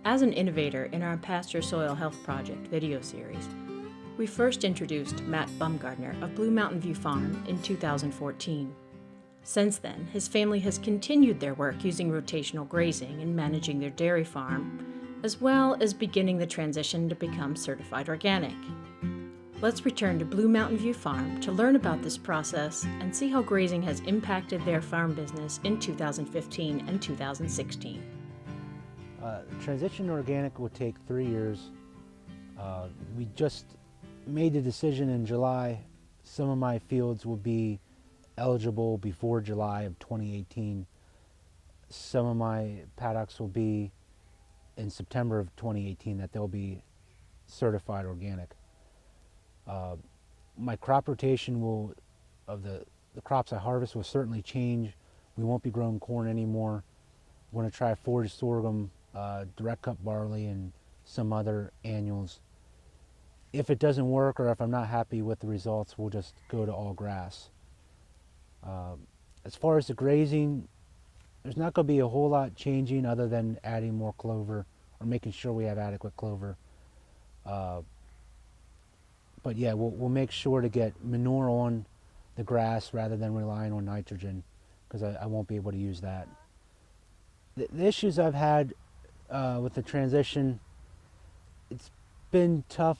As an innovator in our Pasture Soil Health Project video series, we first introduced Matt Bomgardner of Blue Mountain View Farm in 2014. Since then, his family has continued their work using rotational grazing and managing their dairy farm, as well as beginning the transition to become certified organic. Let's return to Blue Mountain View Farm to learn about this process and see how grazing has impacted their farm business in 2015 and 2016. Transition to organic will take 3 years. We just made the decision in July. Some of my fields will be eligible before July of 2018. Some of my paddocks will be in September of 2018 that they'll be certified organic. My crop rotation of the crops I harvest will certainly change. We won't be growing corn anymore. We're going to try forage sorghum, direct cut barley, and some other annuals. If it doesn't work, or if I'm not happy with the results, we'll just go to all grass. As far as the grazing, there's not going to be a whole lot changing other than adding more clover or making sure we have adequate clover. But yeah, we'll make sure to get manure on the grass rather than relying on nitrogen, because I won't be able to use that. The issues I've had with the transition, it's been tough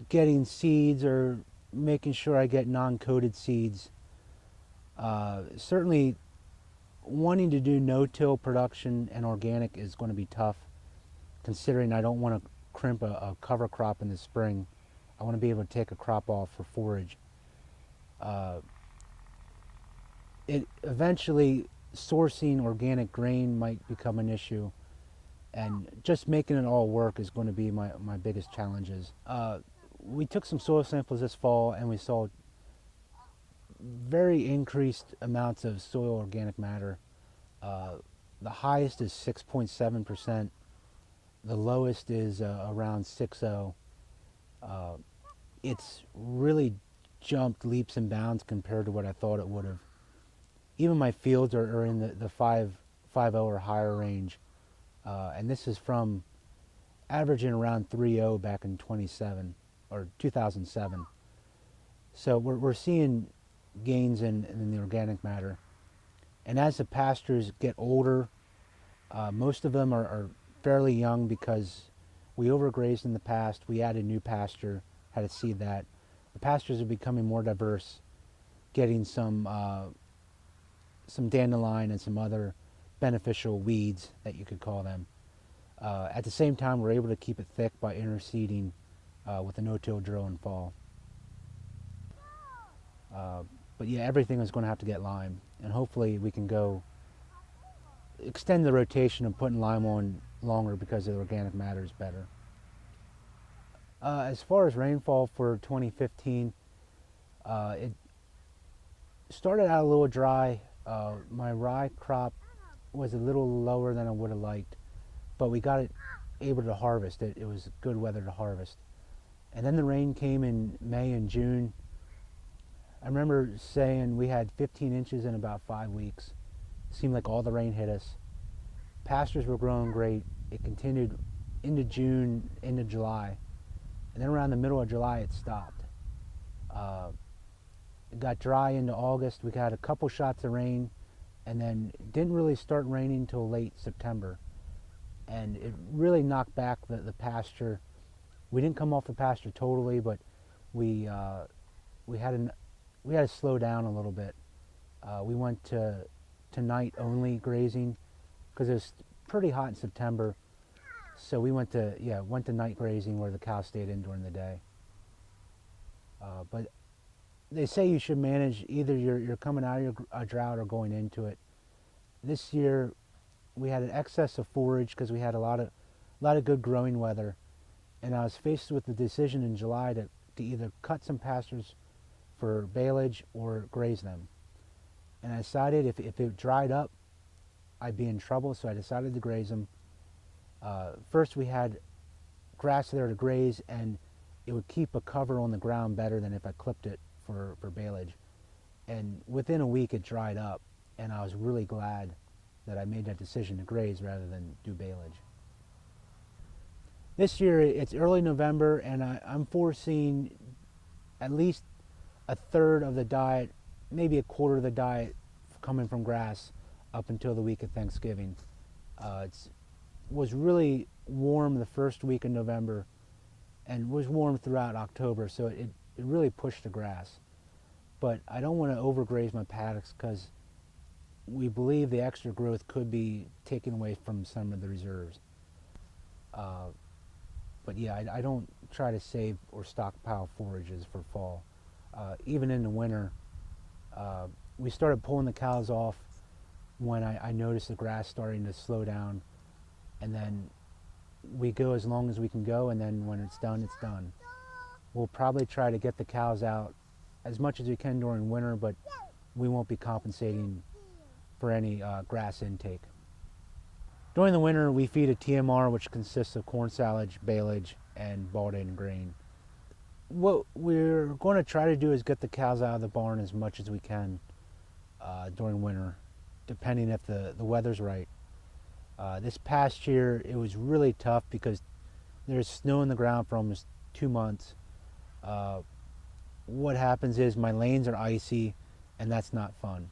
getting seeds or making sure I get non-coated seeds. Certainly wanting to do no-till production and organic is going to be tough, considering I don't want to crimp a cover crop in the spring. I want to be able to take a crop off for forage. Eventually sourcing organic grain might become an issue, and just making it all work is going to be my biggest challenges. We took some soil samples this fall and we saw very increased amounts of soil organic matter. The highest is 6.7%. The lowest is around 6.0. It's really jumped leaps and bounds compared to what I thought it would have. Even my fields are in the 5.0 or higher range. And this is from averaging around 3.0 back in 2007. So we're seeing gains in the organic matter. And as the pastures get older, most of them are fairly young because we overgrazed in the past. We added new pasture, had to seed that. The pastures are becoming more diverse, getting some dandelion and some other beneficial weeds that you could call them. At the same time, we're able to keep it thick by interseeding with a no-till drill in fall. But yeah, everything is going to have to get lime, and hopefully we can go extend the rotation of putting lime on longer because the organic matter is better. As far as rainfall for 2015, it started out a little dry. My rye crop was a little lower than I would have liked, but we got it able to harvest it. It was good weather to harvest. And then the rain came in May and June. I remember saying we had 15 inches in about 5 weeks. It seemed like all the rain hit us. Pastures were growing great. It continued into June, into July. And then around the middle of July, it stopped. It got dry into August. We got a couple shots of rain, and then it didn't really start raining until late September. And it really knocked back the pasture. We didn't come off the pasture totally, but we had to slow down a little bit. We went to night only grazing because it was pretty hot in September. So we went to night grazing where the cows stayed in during the day. But they say you should manage either you're coming out of a drought or going into it. This year we had an excess of forage because we had a lot of good growing weather, and I was faced with the decision in July to either cut some pastures for baleage or graze them. And I decided if it dried up, I'd be in trouble, so I decided to graze them. First we had grass there to graze, and it would keep a cover on the ground better than if I clipped it for baleage. And within a week it dried up, and I was really glad that I made that decision to graze rather than do baleage. This year it's early November, and I'm foreseeing at least a third of the diet, maybe a quarter of the diet coming from grass up until the week of Thanksgiving. It was really warm the first week in November and was warm throughout October, so it really pushed the grass. But I don't want to overgraze my paddocks because we believe the extra growth could be taken away from some of the reserves. But yeah, I don't try to save or stockpile forages for fall. Even in the winter, we started pulling the cows off when I noticed the grass starting to slow down, and then we go as long as we can go, and then when it's done, it's done. We'll probably try to get the cows out as much as we can during winter, but we won't be compensating for any grass intake. During the winter, we feed a TMR, which consists of corn silage, baleage, and bald-eaten grain. What we're going to try to do is get the cows out of the barn as much as we can during winter, depending if the weather's right. This past year, it was really tough because there's snow in the ground for almost 2 months. What happens is my lanes are icy, and that's not fun.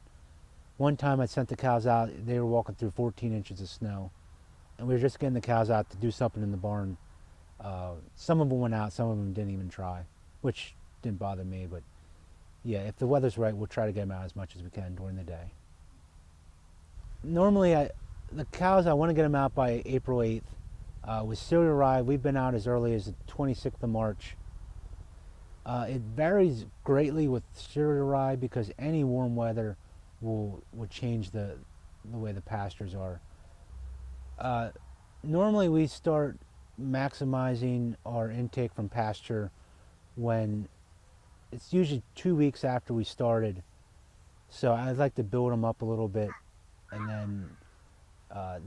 One time I sent the cows out, they were walking through 14 inches of snow, and we were just getting the cows out to do something in the barn. Some of them went out, some of them didn't even try, which didn't bother me, but yeah, if the weather's right, we'll try to get them out as much as we can during the day. Normally, the cows, I want to get them out by April 8th. With cereal rye, we've been out as early as the 26th of March. It varies greatly with cereal rye because any warm weather will change the way the pastures are. Normally we start maximizing our intake from pasture when it's usually 2 weeks after we started. So I'd like to build them up a little bit, and then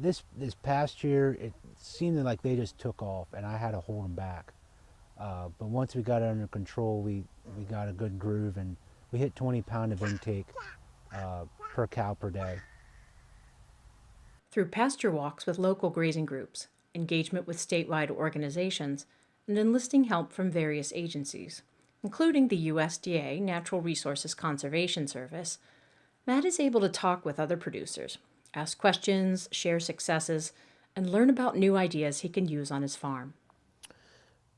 this past year it seemed like they just took off, and I had to hold them back. But once we got it under control, we got a good groove, and we hit 20 pounds of intake per cow per day. Through pasture walks with local grazing groups, engagement with statewide organizations, and enlisting help from various agencies, including the USDA Natural Resources Conservation Service, Matt is able to talk with other producers, ask questions, share successes, and learn about new ideas he can use on his farm.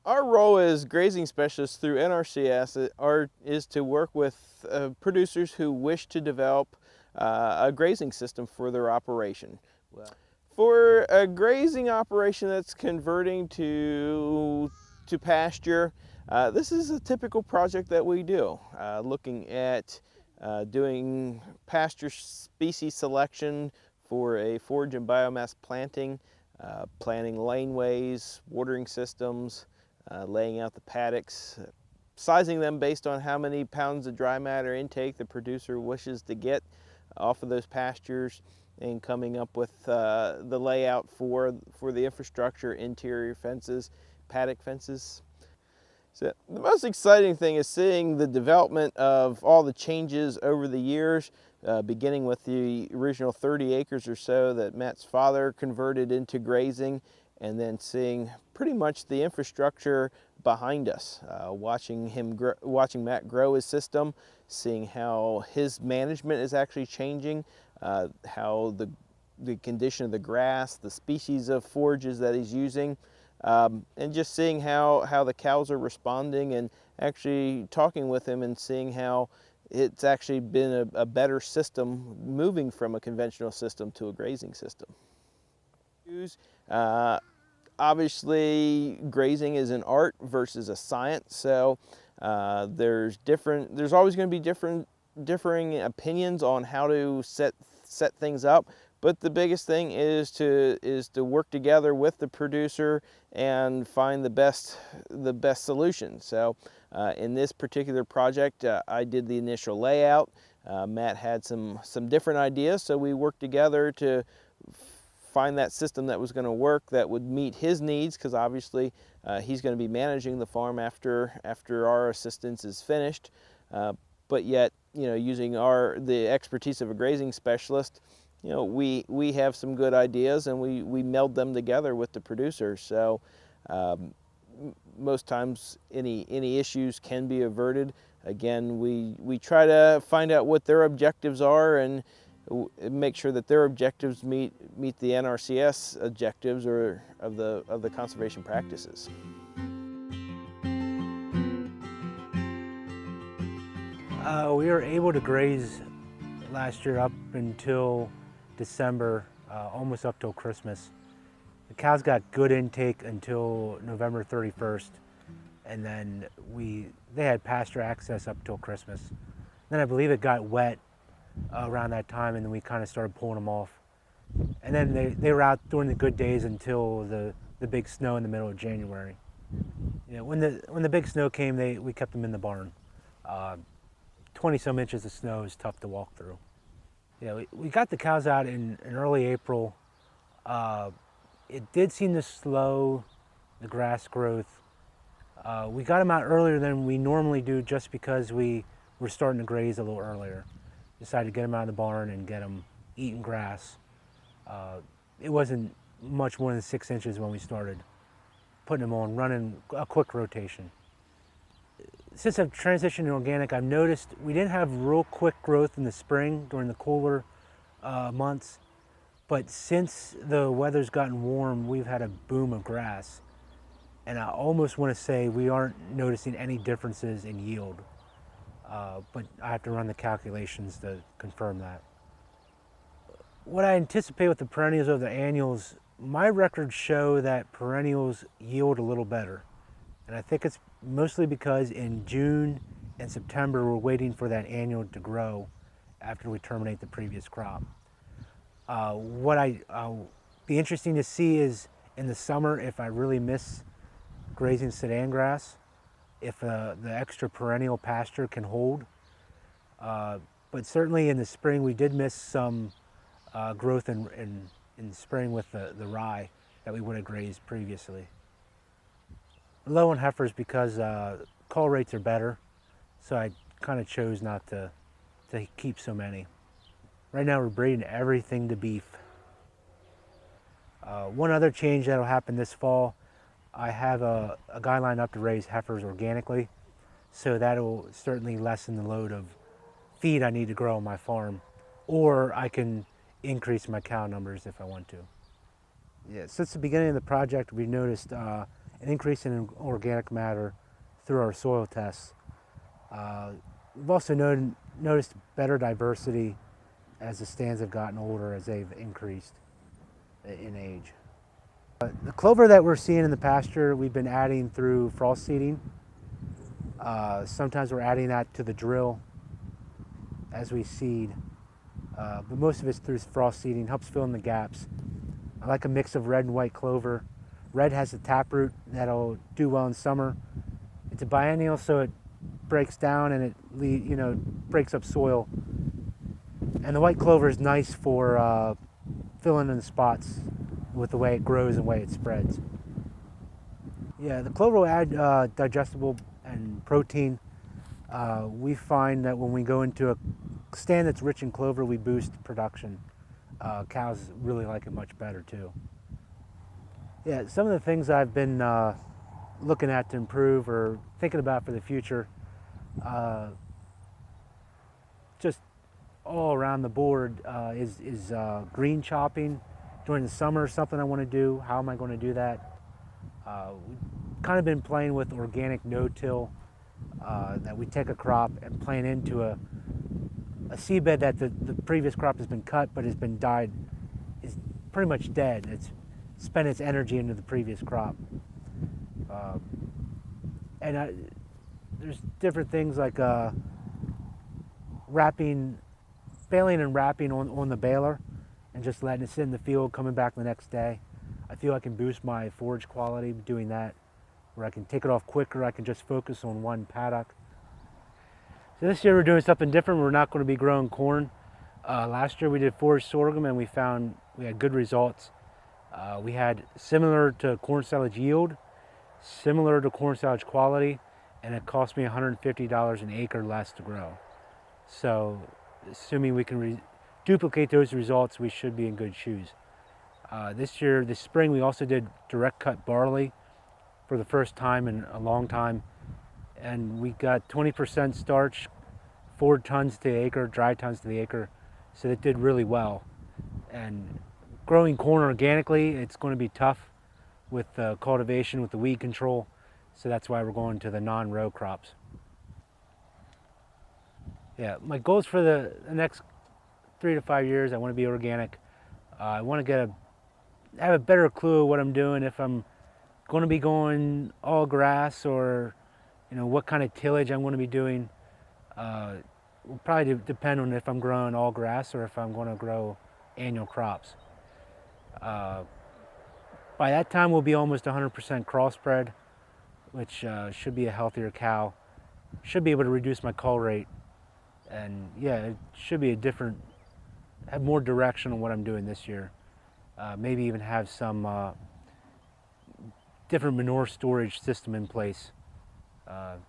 Our role as grazing specialists through NRCS is to work with producers who wish to develop a grazing system for their operation. For a grazing operation that's converting to pasture, this is a typical project that we do, looking at doing pasture species selection for a forage and biomass planting, planting laneways, watering systems, laying out the paddocks, sizing them based on how many pounds of dry matter intake the producer wishes to get off of those pastures, and coming up with the layout for the infrastructure, interior fences, paddock fences. So the most exciting thing is seeing the development of all the changes over the years, beginning with the original 30 acres or so that Matt's father converted into grazing, and then seeing pretty much the infrastructure behind us, watching Matt grow his system, seeing how his management is actually changing, how the condition of the grass, the species of forages that he's using, and just seeing how the cows are responding, and actually talking with him and seeing how it's actually been a better system moving from a conventional system to a grazing system. Obviously, grazing is an art versus a science, so there's always going to be differing opinions on how to set things up. But the biggest thing is to work together with the producer and find the best solution. So in this particular project, I did the initial layout. Matt had some different ideas, so we worked together to find that system that was going to work, that would meet his needs, because obviously he's going to be managing the farm after our assistance is finished. But yet, using the expertise of a grazing specialist, we have some good ideas, and we meld them together with the producer. So Most times any issues can be averted. Again, we try to find out what their objectives are and make sure that their objectives meet the NRCS objectives or of the conservation practices. We were able to graze last year up until December, almost up till Christmas. The cows got good intake until November 31st, and then they had pasture access up till Christmas. Then I believe it got wet around that time, and then we kind of started pulling them off. And then they were out during the good days until the big snow in the middle of January. You know, when the big snow came, we kept them in the barn. 20-some inches of snow is tough to walk through. Yeah, we got the cows out in early April. It did seem to slow the grass growth. We got them out earlier than we normally do just because we were starting to graze a little earlier. Decided to get them out of the barn and get them eating grass. It wasn't much more than 6 inches when we started putting them on, running a quick rotation. Since I've transitioned to organic, I've noticed we didn't have real quick growth in the spring during the cooler months, but since the weather's gotten warm, we've had a boom of grass. And I almost want to say we aren't noticing any differences in yield, but I have to run the calculations to confirm that. What I anticipate with the perennials over the annuals, my records show that perennials yield a little better. And I think it's mostly because in June and September, we're waiting for that annual to grow after we terminate the previous crop. What I'll be interesting to see is in the summer, if I really miss grazing sedan grass, if the extra perennial pasture can hold. But certainly in the spring, we did miss some growth in spring with the rye that we would have grazed previously. Low on heifers because call rates are better, so I kind of chose not to keep so many. Right now we're breeding everything to beef. One other change that'll happen this fall, I have a guideline up to raise heifers organically, so that'll certainly lessen the load of feed I need to grow on my farm, or I can increase my cow numbers if I want to. Yeah, since the beginning of the project, we've noticed an increase in organic matter through our soil tests. We've also noticed better diversity as the stands have gotten older, as they've increased in age. The clover that we're seeing in the pasture, we've been adding through frost seeding. Sometimes we're adding that to the drill as we seed, but most of it's through frost seeding, helps fill in the gaps. I like a mix of red and white clover. Red has a taproot that'll do well in summer. It's a biennial, so it breaks down and it breaks up soil. And the white clover is nice for filling in the spots with the way it grows and the way it spreads. Yeah, the clover will add digestible and protein. We find that when we go into a stand that's rich in clover, we boost production. Cows really like it much better too. Yeah, some of the things I've been looking at to improve or thinking about for the future, just all around the board, is green chopping during the summer. Something I want to do. How am I going to do that? We've kind of been playing with organic no-till, that we take a crop and plant into a seedbed that the previous crop has been cut but has been died, is pretty much dead. It's spent its energy into the previous crop. There's different things like baling and wrapping on the baler and just letting it sit in the field, coming back the next day. I feel I can boost my forage quality doing that, where I can take it off quicker. I can just focus on one paddock. So this year we're doing something different. We're not going to be growing corn. Last year we did forage sorghum and we found we had good results. We had similar to corn silage yield, similar to corn silage quality, and it cost me $150 an acre less to grow. So assuming we can duplicate those results, we should be in good shoes. This spring, we also did direct cut barley for the first time in a long time. And we got 20% starch, 4 tons to the acre, dry tons to the acre. So it did really well. And growing corn organically, it's going to be tough with cultivation, with the weed control. So that's why we're going to the non-row crops. Yeah, my goals for the next 3 to 5 years, I want to be organic. I want to have a better clue of what I'm doing, if I'm going to be going all grass or what kind of tillage I'm going to be doing. Will probably depend on if I'm growing all grass or if I'm going to grow annual crops. By that time we'll be almost 100% crossbred, which should be a healthier cow. Should be able to reduce my cull rate, and yeah, it should be have more direction on what I'm doing this year. Maybe even have some different manure storage system in place,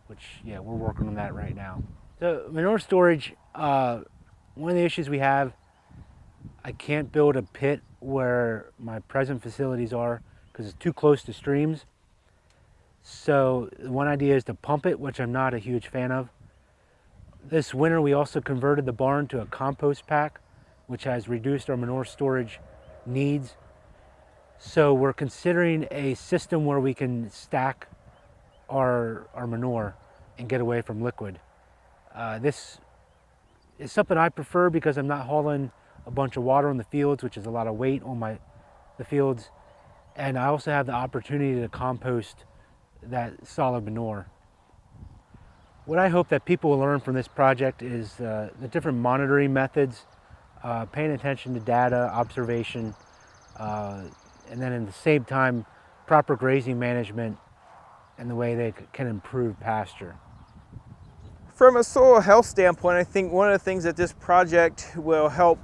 which, yeah, we're working on that right now. So manure storage, one of the issues we have, I can't build a pit where my present facilities are because it's too close to streams. So one idea is to pump it, which I'm not a huge fan of. This winter we also converted the barn to a compost pack, which has reduced our manure storage needs. So we're considering a system where we can stack our manure and get away from liquid. This is something I prefer because I'm not hauling a bunch of water on the fields, which is a lot of weight on the fields. And I also have the opportunity to compost that solid manure. What I hope that people will learn from this project is the different monitoring methods, paying attention to data, observation, and then at the same time, proper grazing management and the way they can improve pasture. From a soil health standpoint, I think one of the things that this project will help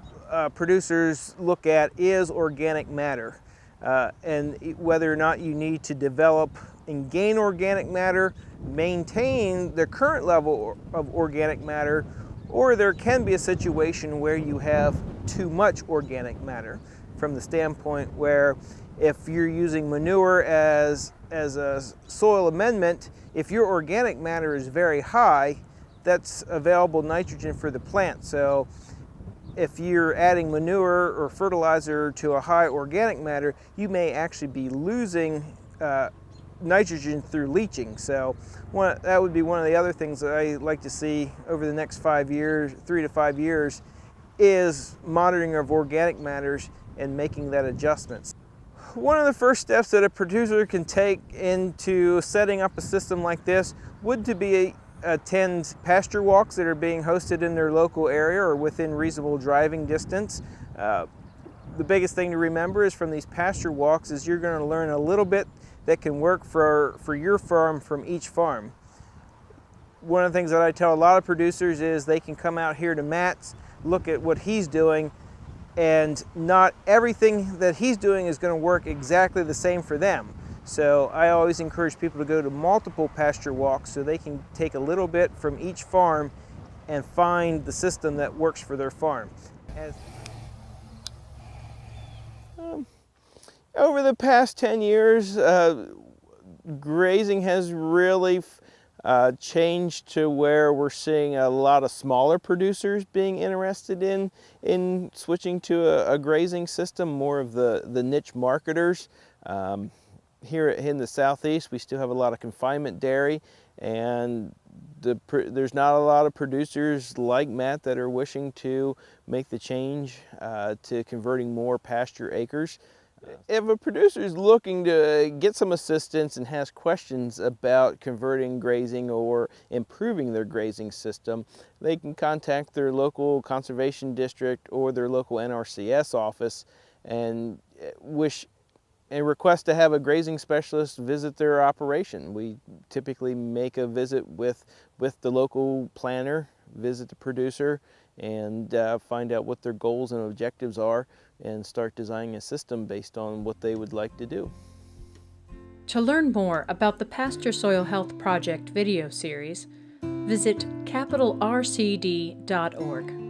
producers look at is organic matter. And whether or not you need to develop and gain organic matter, maintain the current level of organic matter, or there can be a situation where you have too much organic matter, from the standpoint where if you're using manure as a soil amendment, if your organic matter is very high, that's available nitrogen for the plant. So if you're adding manure or fertilizer to a high organic matter, you may actually be losing nitrogen through leaching. So that would be one of the other things that I like to see over the next 5 years, 3 to 5 years, is monitoring of organic matters and making that adjustment. One of the first steps that a producer can take into setting up a system like this would to be attend pasture walks that are being hosted in their local area or within reasonable driving distance. The biggest thing to remember is from these pasture walks is you're going to learn a little bit that can work for your farm from each farm. One of the things that I tell a lot of producers is they can come out here to Matt's, look at what he's doing, and not everything that he's doing is going to work exactly the same for them. So I always encourage people to go to multiple pasture walks so they can take a little bit from each farm and find the system that works for their farm. Over the past 10 years, grazing has really changed to where we're seeing a lot of smaller producers being interested in switching to a grazing system, more of the niche marketers. Here in the southeast, we still have a lot of confinement dairy, and there's not a lot of producers like Matt that are wishing to make the change to converting more pasture acres. If a producer is looking to get some assistance and has questions about converting grazing or improving their grazing system, they can contact their local conservation district or their local NRCS office and request to have a grazing specialist visit their operation. We typically make a visit with the local planner, visit the producer, and find out what their goals and objectives are and start designing a system based on what they would like to do. To learn more about the Pasture Soil Health Project video series, visit capitalrcd.org.